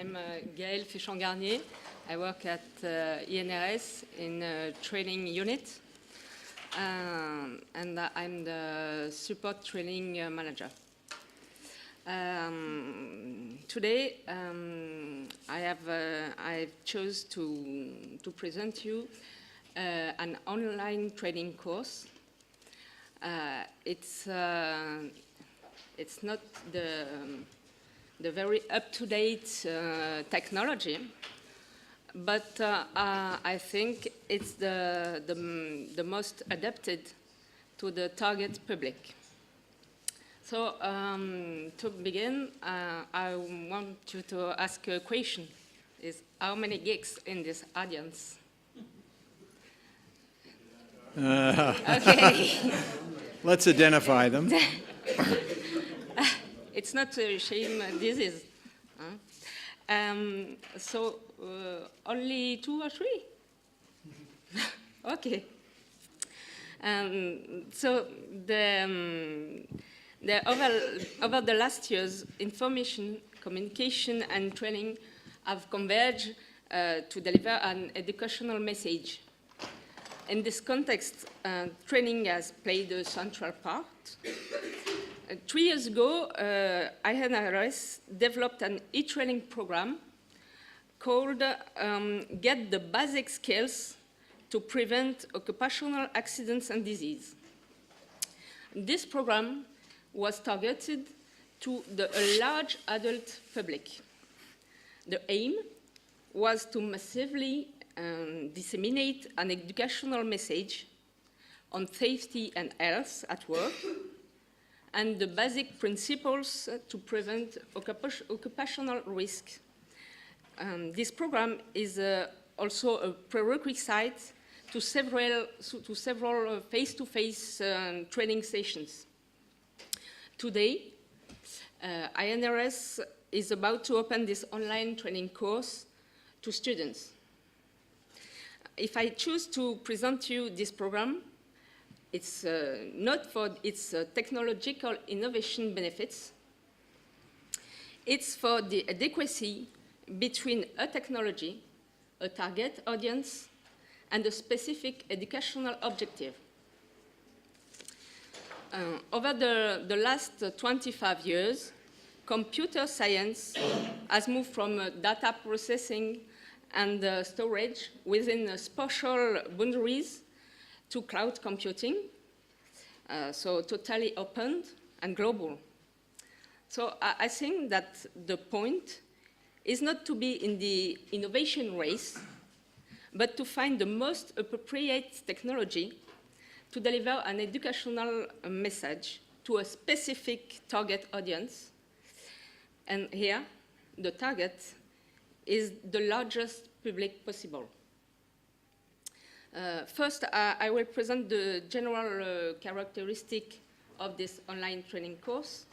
I'm Gaëlle Féchon-Garnier. I work at INRS in a training unit, and I'm the support training manager. Today, I chose to present you an online training course. It's not the very up-to-date technology, but I think it's the most adapted to the target public. So to begin, I want you to ask a question: is how many geeks in this audience? Okay. Let's identify them. It's not a shame disease. So only 2 or 3? Okay. So over the last years, information, communication, and training have converged to deliver an educational message. In this context, training has played a central part. 3 years ago, INRS developed an e-training program called Get the Basic Skills to Prevent Occupational Accidents and Disease. This program was targeted to a large adult public. The aim was to massively disseminate an educational message on safety and health at work and the basic principles to prevent occupational risk. This program is also a prerequisite to several face-to-face training sessions. Today, INRS is about to open this online training course to students. If I choose to present you this program, it's not for its technological innovation benefits. It's for the adequacy between a technology, a target audience, and a specific educational objective. Over the last 25 years, computer science has moved from data processing and storage within spatial boundaries to cloud computing, so totally open and global. So I think that the point is not to be in the innovation race, but to find the most appropriate technology to deliver an educational message to a specific target audience. And here, the target is the largest public possible. First, I will present the general characteristic of this online training course.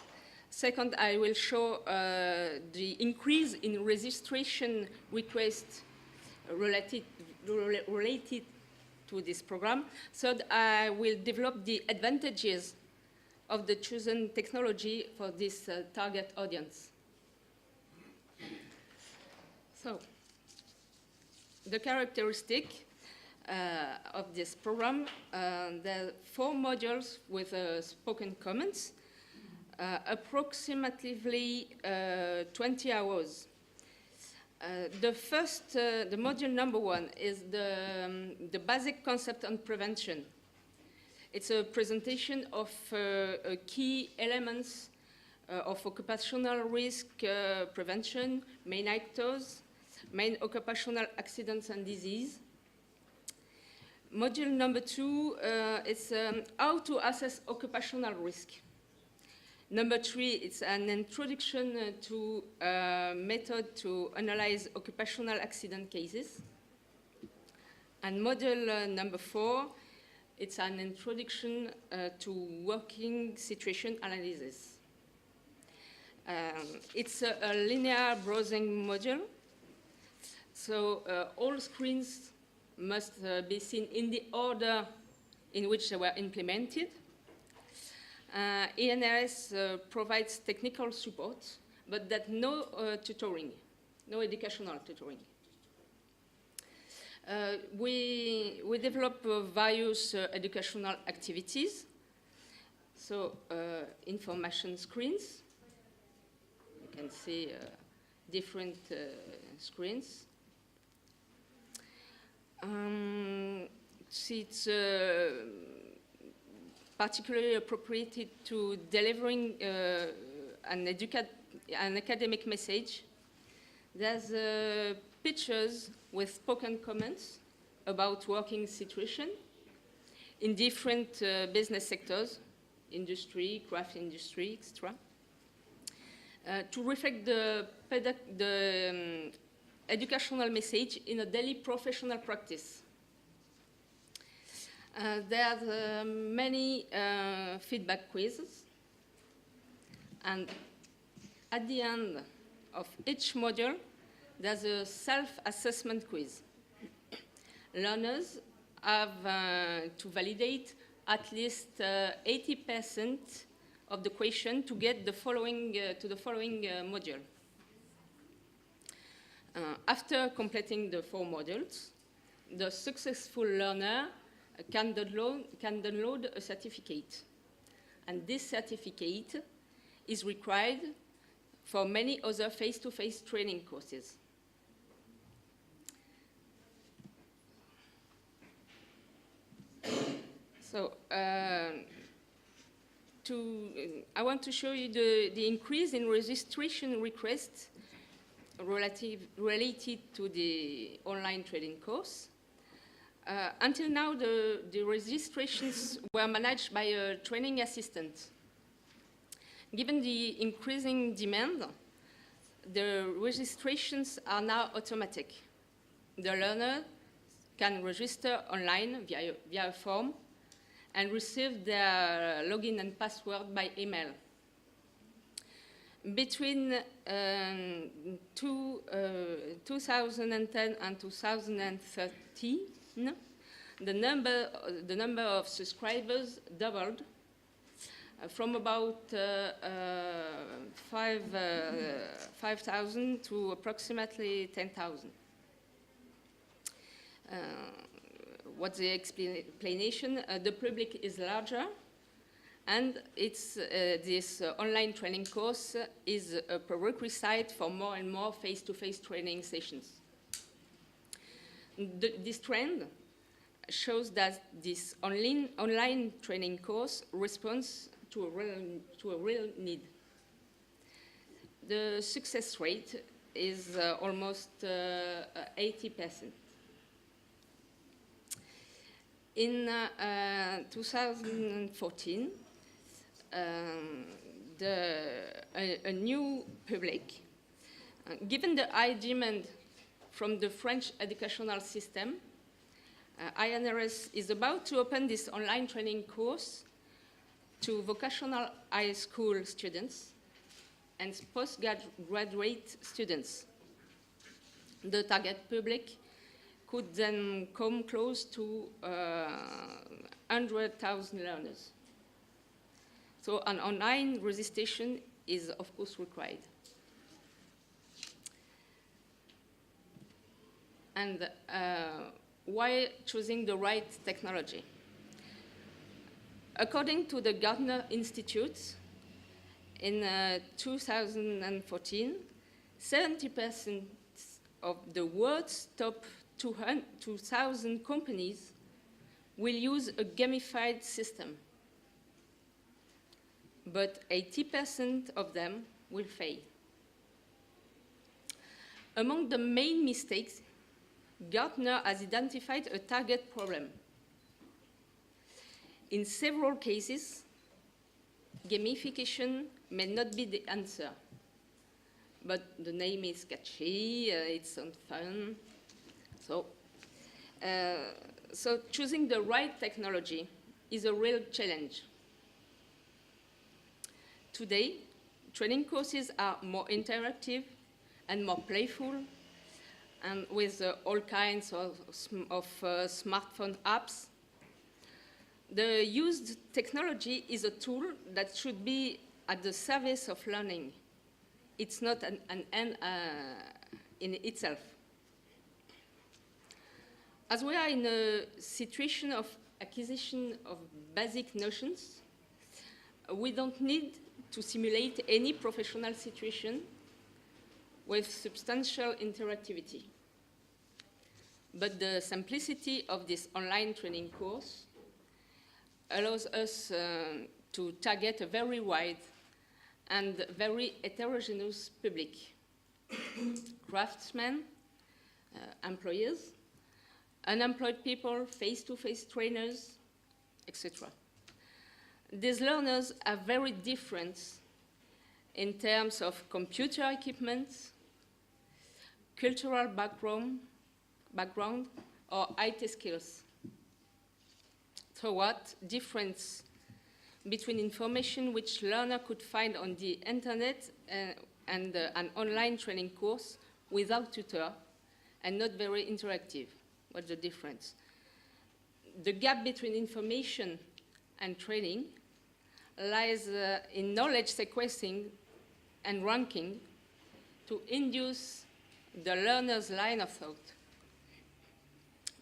Second, I will show the increase in registration requests related to this program. Third, I will develop the advantages of the chosen technology for this target audience. So, the characteristic of this program, there are 4 modules with spoken comments, approximately 20 hours. The module number 1 is the basic concept on prevention. It's a presentation of key elements of occupational risk prevention, main actors, main occupational accidents and disease. Module number 2 is how to assess occupational risk. Number 3, it's an introduction to a method to analyze occupational accident cases. And module number 4, it's an introduction to working situation analysis. It's a linear browsing module. So all screens must be seen in the order in which they were implemented. INRS provides technical support, but that no tutoring. no educational tutoring. We develop various educational activities. So information screens, you can see different screens. It's particularly appropriated to delivering an academic message. There's pictures with spoken comments about working situation in different business sectors, industry, craft industry, etc. To reflect the educational message in a daily professional practice. There are many feedback quizzes, and at the end of each module, there's a self-assessment quiz. Learners have to validate at least 80% of the question to get the following module. After completing the 4 modules, the successful learner can download a certificate. And this certificate is required for many other face-to-face training courses. So I want to show you the increase in registration requests related to the online trading course. Until now, the registrations were managed by a training assistant. Given the increasing demand, the registrations are now automatic. The learner can register online via a form and receive their login and password by email. Between 2010 and 2013, the number of subscribers doubled from about 5,000 to approximately 10,000. What's the explanation? The public is larger, and this online training course is a prerequisite for more and more face-to-face training sessions. This trend shows that this online training course responds to a real need. The success rate is almost 80%. In 2014, a new public, given the high demand from the French educational system, INRS is about to open this online training course to vocational high school students and postgraduate students. The target public could then come close to 100,000 learners. So an online registration is, of course, required. And why choosing the right technology? According to the Gartner Institute, in 2014, 70% of the world's top 2,000 companies will use a gamified system, but 80% of them will fail. Among the main mistakes, Gartner has identified a target problem. In several cases, gamification may not be the answer, but the name is catchy, it sounds fun. So choosing the right technology is a real challenge. Today, training courses are more interactive and more playful, and with all kinds of smartphone apps. The used technology is a tool that should be at the service of learning. It's not an in itself. As we are in a situation of acquisition of basic notions, we don't need to simulate any professional situation with substantial interactivity. But the simplicity of this online training course allows us to target a very wide and very heterogeneous public. Craftsmen, employers, unemployed people, face-to-face trainers, etc. These learners are very different in terms of computer equipment, cultural background, or IT skills. So what difference between information which learner could find on the internet and an online training course without tutor and not very interactive? What's the difference? The gap between information and training lies in knowledge sequencing and ranking to induce the learner's line of thought.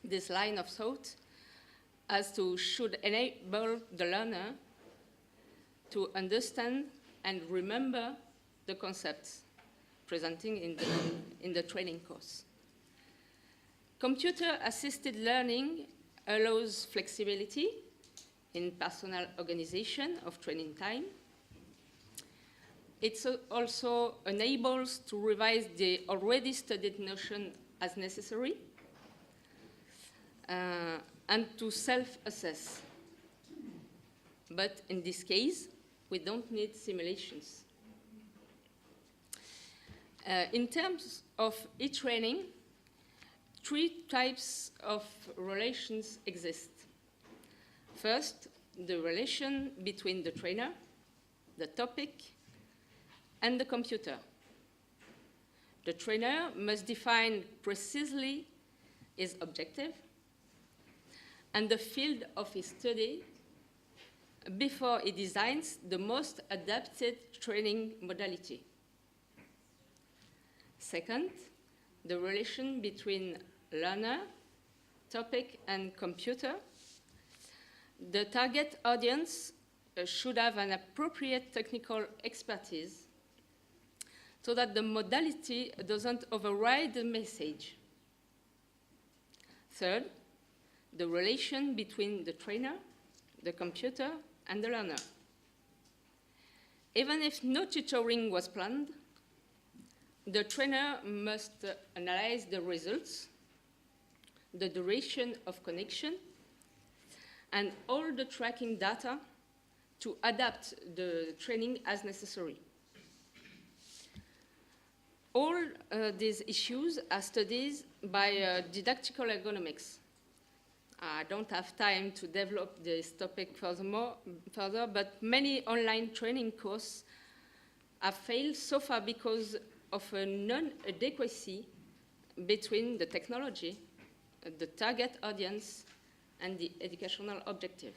This line of thought should enable the learner to understand and remember the concepts presenting in the training course. Computer-assisted learning allows flexibility in personal organization of training time. It also enables to revise the already studied notion as necessary and to self-assess. But in this case, we don't need simulations. In terms of e-training, 3 types of relations exist. First, the relation between the trainer, the topic, and the computer. The trainer must define precisely his objective and the field of his study before he designs the most adapted training modality. Second, the relation between learner, topic, and computer. The target audience should have an appropriate technical expertise so that the modality doesn't override the message. Third, the relation between the trainer, the computer, and the learner. Even if no tutoring was planned, the trainer must analyze the results, the duration of connection, and all the tracking data to adapt the training as necessary. All these issues are studied by didactical ergonomics. I don't have time to develop this topic further, but many online training courses have failed so far because of a non-adequacy between the technology, the target audience, and the educational objective.